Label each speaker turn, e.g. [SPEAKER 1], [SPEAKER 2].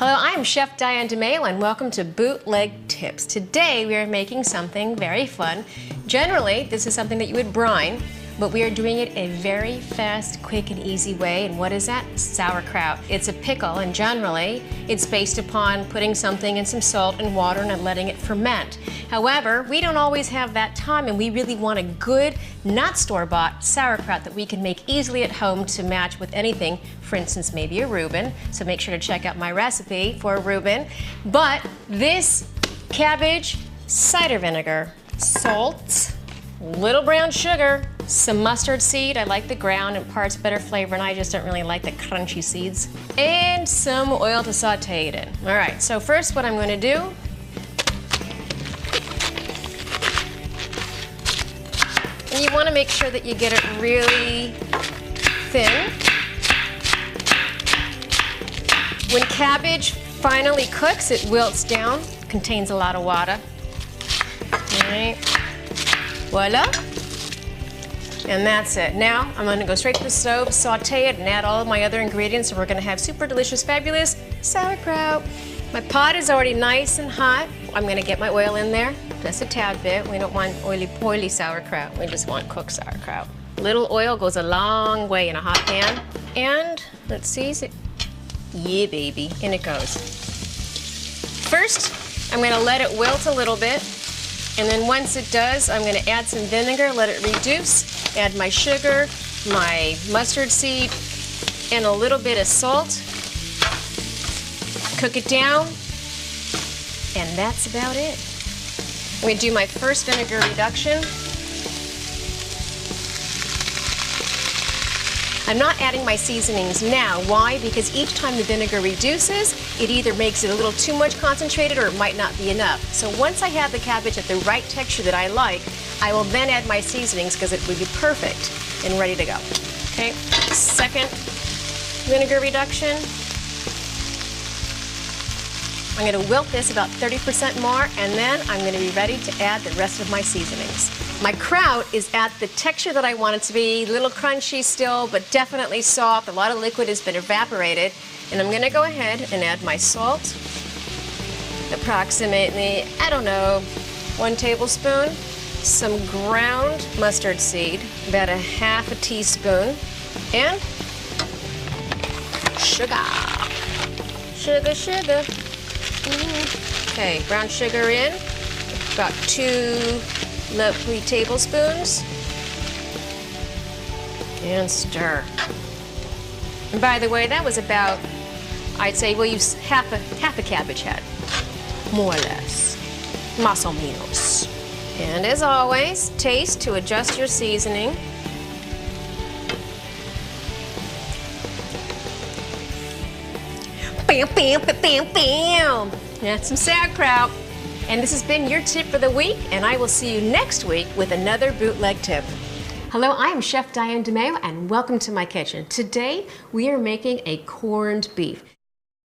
[SPEAKER 1] Hello, I am Chef Diane DiMeo and welcome to Bootleg Tips. Today we are making something very fun. Generally, this is something that you would brine, but we are doing it a very fast, quick, and easy way. And what is that? Sauerkraut. It's a pickle, and generally it's based upon putting something in some salt and water and then letting it ferment. However, we don't always have that time, and we really want a good, not store-bought sauerkraut that we can make easily at home to match with anything. For instance, maybe a Reuben. So make sure to check out my recipe for a Reuben. But this cabbage, cider vinegar, salt, little brown sugar, some mustard seed. I like the ground, imparts better flavor, and I just don't really like the crunchy seeds. And some oil to saute it in. All right, so first what I'm going to do, and you want to make sure that you get it really thin. When cabbage finally cooks, it wilts down, contains a lot of water. All right, voila. And that's it. Now I'm going to go straight to the stove, saute it, and add all of my other ingredients, and we're going to have super delicious, fabulous sauerkraut. My pot is already nice and hot. I'm going to get my oil in there, just a tad bit. We don't want oily sauerkraut. We just want cooked sauerkraut. Little oil goes a long way in a hot pan. And let's see, yeah, baby, in it goes. First, I'm going to let it wilt a little bit. And then once it does, I'm going to add some vinegar, let it reduce, add my sugar, my mustard seed, and a little bit of salt. Cook it down, and that's about it. I'm going to do my first vinegar reduction. I'm not adding my seasonings now. Why? Because each time the vinegar reduces, it either makes it a little too much concentrated or it might not be enough. So once I have the cabbage at the right texture that I like, I will then add my seasonings because it will be perfect and ready to go. Okay, second vinegar reduction. I'm going to wilt this about 30% more, and then I'm going to be ready to add the rest of my seasonings. My kraut is at the texture that I want it to be, a little crunchy still, but definitely soft. A lot of liquid has been evaporated. And I'm going to go ahead and add my salt, approximately, I don't know, 1 tablespoon. Some ground mustard seed, about a ½ teaspoon. And sugar. Sugar, sugar. Okay, brown sugar in, about 2 lovely tablespoons, and stir. And by the way, that was about, I'd say we'll use half a cabbage head, more or less, más o menos. And as always, taste to adjust your seasoning. Bam, bam, bam, bam, bam. That's some sauerkraut. And this has been your tip for the week, and I will see you next week with another bootleg tip. Hello, I am Chef Diane DiMeo, and welcome to my kitchen. Today, we are making a corned beef.